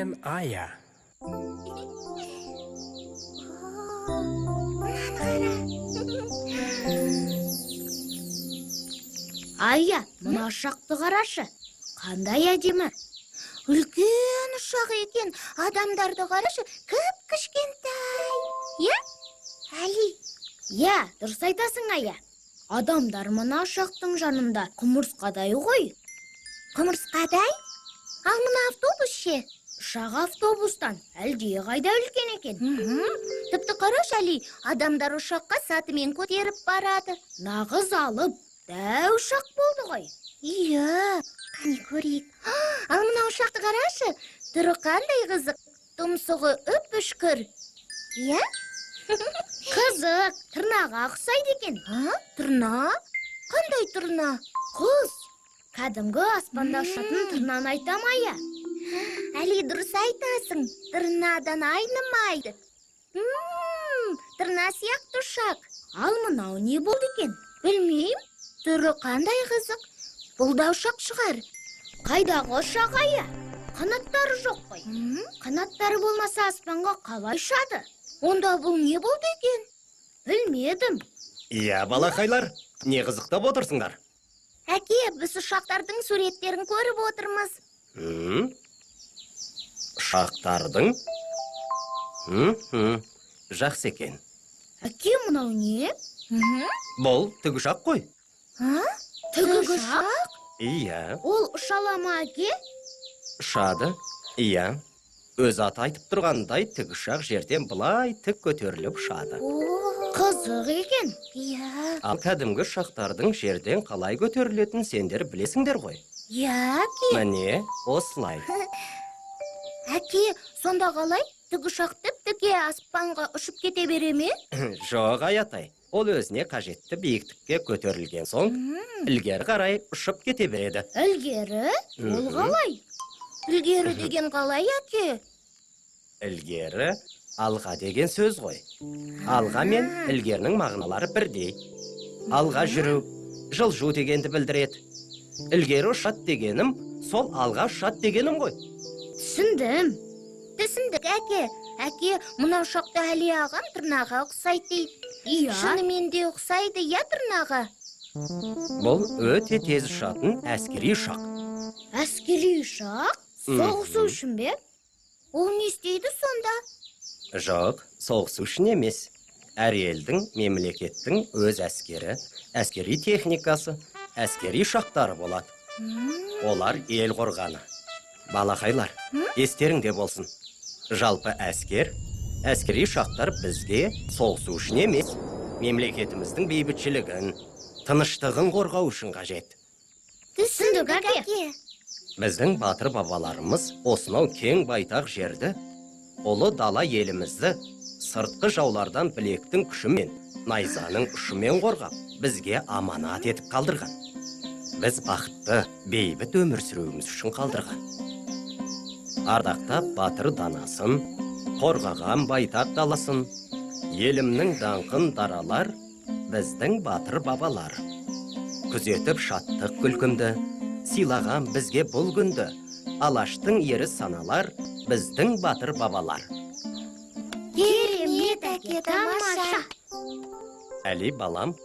мен Ая. Ая, мына ұшақты қарашы. Қандай әдемі. Үлкен ұшақ екен. Адамдарды қарашы, кіп-кішкентай. Е? Әли? Я, дұрыс айтасың, Ая. Адамдар мына ұшақтың жанында құмырсқадай ғой. Құмырсқадай? Ал мына автобус ше? Ұшақ автобустан әлде қайда үлкен екен. Тіпті қарашы, Әли, адамдар ұшаққа сатымен көтеріп барады. Нағыз алып, дәу ұшақ болды ғой. Иә, қане көрейік. Ал мына ұшақты қарашы, түрі қандай қызық, тұмсығы үп-үшкір. Иә? Қызық, тырнаға ұқсайды екен. Тырна? Қандай тырна? Құс. Кәдімгі аспанда ұшатын тырнаны айтам, Ая. Әли, дұрыс айтасың, тырнадан айнымайды. Тырна сияқты ұшақ. Ал мынау не болды екен? Білмейм, түрі қандай қызық. Бұл да ұшақ шығар. Қайдағы ұшақ, Ая? Қанаттары жоқ қой. Қанаттары болмаса аспанға қалай ұшады? Онда бұл не болды екен? Білмедім. Иә, балақайлар, не қызықтап отырсыңдар? Әке, біз ұшақтардың суреттерін көріп отырмыз. Ұшақтардың? Жақсы екен. Әке, мынау не? Бұл тікұшақ қой. Тікұшақ? Иә, Ол ұшала ма, әке? ұшады. Иә, өз аты айтып тұрғандай тікұшақ жерден былай тік көтеріліп ұшады. Қызық екен. Иә, Ал кәдімгі ұшақтардың жерден қалай көтерілетін сендер білесіңдер ғой. иә, әке. Міне, осылай. Әке, сонда қалай? Тікұшақ тіп-тіке аспанға ұшып кете бере ме? Жоқ, Аятай. Ол өзіне қажетті биіктікке көтерілген соң, ілгері қарай ұшып кете береді. Ілгері? Ол қалай? Ілгері деген қалай, әке? Ілгері, алға деген сөз ғой. Алға мен ілгерінің мағыналары бірдей. Алға жүру, жылжу дегенді білдіреді. Ілгері ұшат дегенім, сол алға ұшат дегенім ғой. Түсіндім. Түсіндік, әке. Әке, мына ұшақты Әли ағам тырнаға ұқсайды дейді. Иә. Шынымен де ұқсайды, иә, тырнаға? Бұл өте тез ұшатын әскери ұшақ. Әскери ұшақ? Соғысу үшін бе? Ол не істейді сонда? Жоқ, соғысу үшін емес. Әр елдің, мемлекеттің өз әскері, әскери техникасы, әскери ұшақтары болады. Олар ел қорғаны. Балақайлар, естеріңде болсын. Жалпы әскери ұшақтар бізге соғысу үшін емес, мемлекетіміздің бейбітшілігін, тыныштығын қорғау үшін қажет. Түсіндік, әке. Біздің батыр бабаларымыз осынау кең байтақ жерді, ұлы дала елімізді сыртқы жаулардан білектің күшімен, найзаның ұшымен қорғап, бізге аманат етіп қалдырған. Біз бақытты, бейбіт өмір сүруіміз үшін қалдырған. Ардақтап батыр данасын, қорғаған байтақ даласын, елімнің даңқын даралар, біздің батыр бабалар. Күзетіп шаттық күлкімді, сыйлаған бізге бұл күнді, алаштың ері саналар, біздің батыр бабалар. Керемет, әке, тамаша. Әли балам,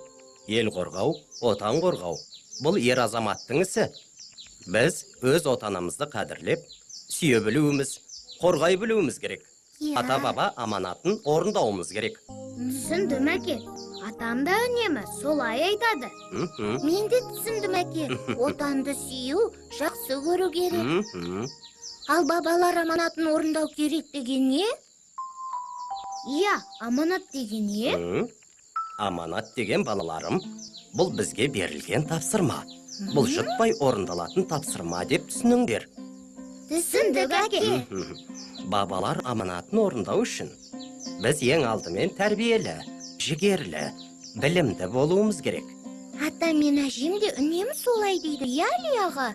ел қорғау, отан қорғау, бұл ер азаматтың ісі. Біз өз отанымызды қадірлеп, сүйе білуіміз, қорғай білуіміз керек. Ата баба аманатын орындауымыз керек. Түсіндім, әке. Атам да үнемі солай айтады. Мен де түсіндім, әке. Отанды сүю, жақсы көру керек. Ал бабалар аманатын орындау керек деген не? Иә, аманат деген не? Аманат деген балаларым, бұл бізге берілген тапсырма. Бұл жұтпай орындалатын тапсырма деп түсініңдер. Түсіндік, әке. Бабалар аманатын орындау үшін біз ең алдымен тәрбиелі, жігерлі, білімді болуымыз керек. Ата мен әжем де үнемі солай дейді, иә, Әли аға?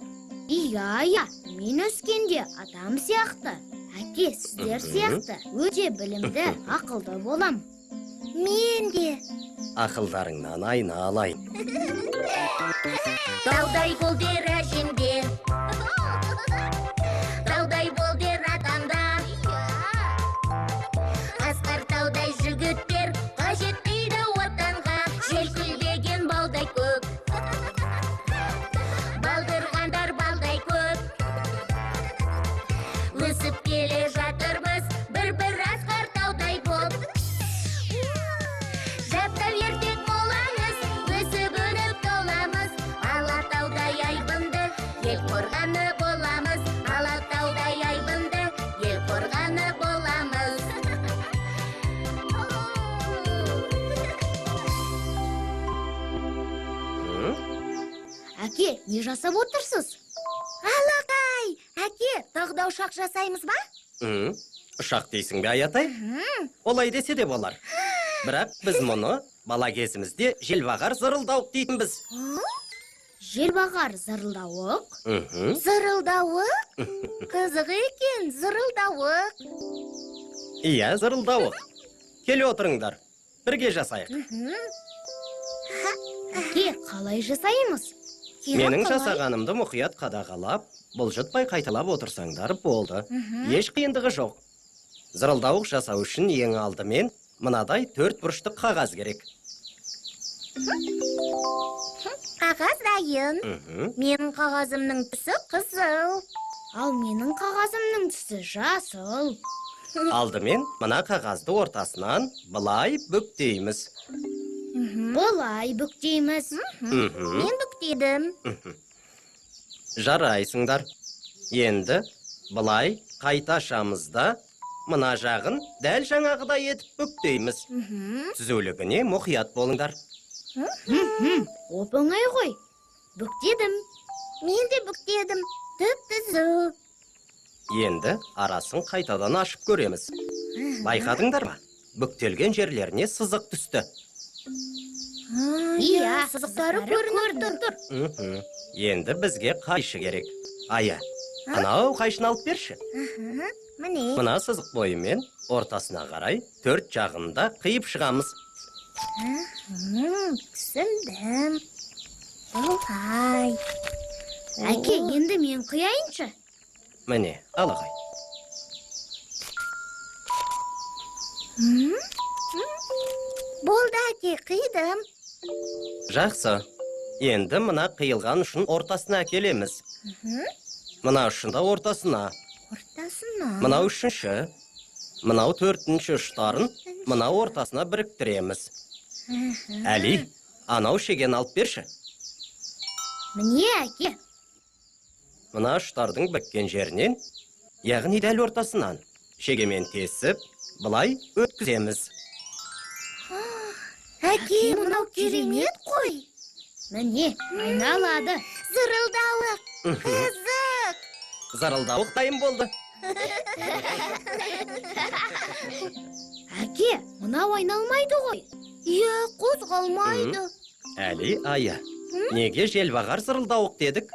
Иә, мен өскенде атам сияқты, әке сіздер сияқты өте білімді, ақылды болам. Мен де. Ақылдарыңнан айналайын. Таудай бол дер әжемдер, таудай бол дер атамдар. өсіп келе жатырмыз, бір асқар таудай боп. Жаптау ертек боламыз, өсіп өніп толамыз. Алатаудай айбынды, ел қорғаны боламыз. Алатаудай айбынды, ел қорғаны боламыз. Әке, не жасап отырсыз? Алақай, әке, тағы да ұшақ жасаймыз ба? Ұшақ дейсің бе, Аятай? Олай десе де болар. Бірақ біз мұны бала кезімізде желбағар зырылдауық дейтінбіз. Желбағар зырылдауық? Зырылдауық? Қызық екен, зырылдауық. Иә, зырылдауық. Келе отырыңдар, бірге жасайық. Әке, қалай жасаймыз? Менің жасағанымды мұқият қадағалап, бұлжытпай қайталап отырсаңдар болды. Еш қиындығы жоқ. Зырылдауық жасау үшін ең алдымен мынадай 4 бұрыштық қағаз керек. Қағаз дайын. Менің қағазымның түсі қызыл. Ал менің қағазымның түсі жасыл. Алдымен мына қағазды ортасынан былай бүктейміз. Бұлай бүктейміз. Мен бүктедім. Жарайсыңдар. Енді былай қайта ашамызда мына жағын дәл жаңағыдай етіп бүктейміз. Түзулігіне мұқият болыңдар. Оп-оңай ғой. Бүктедім. Мен де бүктедім. Түп-түзу. Енді арасын қайтадан ашып көреміз. Байқадыңдар ма? Бүктелген жерлеріне сызық түсті. Иә, сызықтары көрініп тұр. Енді бізге қайшы керек. Ая, анау қайшын алып берші. Міне. Мына сызық бойымен ортасына қарай 4 жағында қиып шығамыз. Түсіндім. Бұлай. Әке, енді мен қияйыншы. Міне, алағай. Болды әке, қидым. Жақсы. Енді мына қиылған ұшын ортасына әкелеміз. Мына ұшын да ортасына. Ортасына. Мынау үшінші, мынау 4-ші ұштарын мына ортасына біріктіреміз. Әли, анау шеген алып берші. Міне, әке. Мына ұштардың біккен жерінен, яғни дәл ортасынан шегемен тесіп, былай өткіземіз. Әке, мынау керемет қой. Міне, айналады. Зырылдауық. Қызық. Зырылдауық дайын болды. Әке, мынау айналмайды ғой. Иә, қозғалмайды. Әли, Ая, неге желбағар зырылдауық дедік?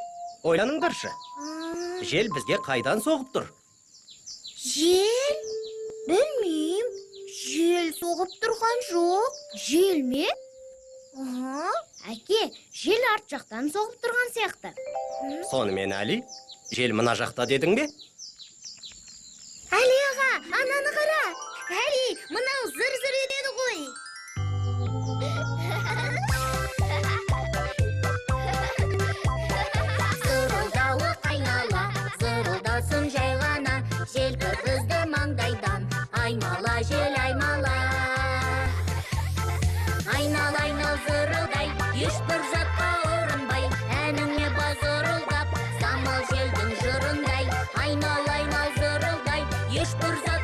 Ойланыңдаршы. Жел бізге қайдан соғып тұр? Жел? Білмейм. Жел соғып тұрған жоқ. Жел ме? Әке, Жел арт жақтан соғып тұрған сияқты. Сонымен, Әли, жел мына жақта дедің бе? Әли аға, ананы қара. Әли, мынау зыр-зыр етеді ғой. Зырылдауық айнала, зырылдасын жай ғана. Жел кіргізді маңдайдан, аймала жел аймала. Айнал, айнал зырылдай, ешбір затқа орынбай. Әніңе базырылдап, самал желдің жырындай. Айнал, айнал зырылдай, ешбір зат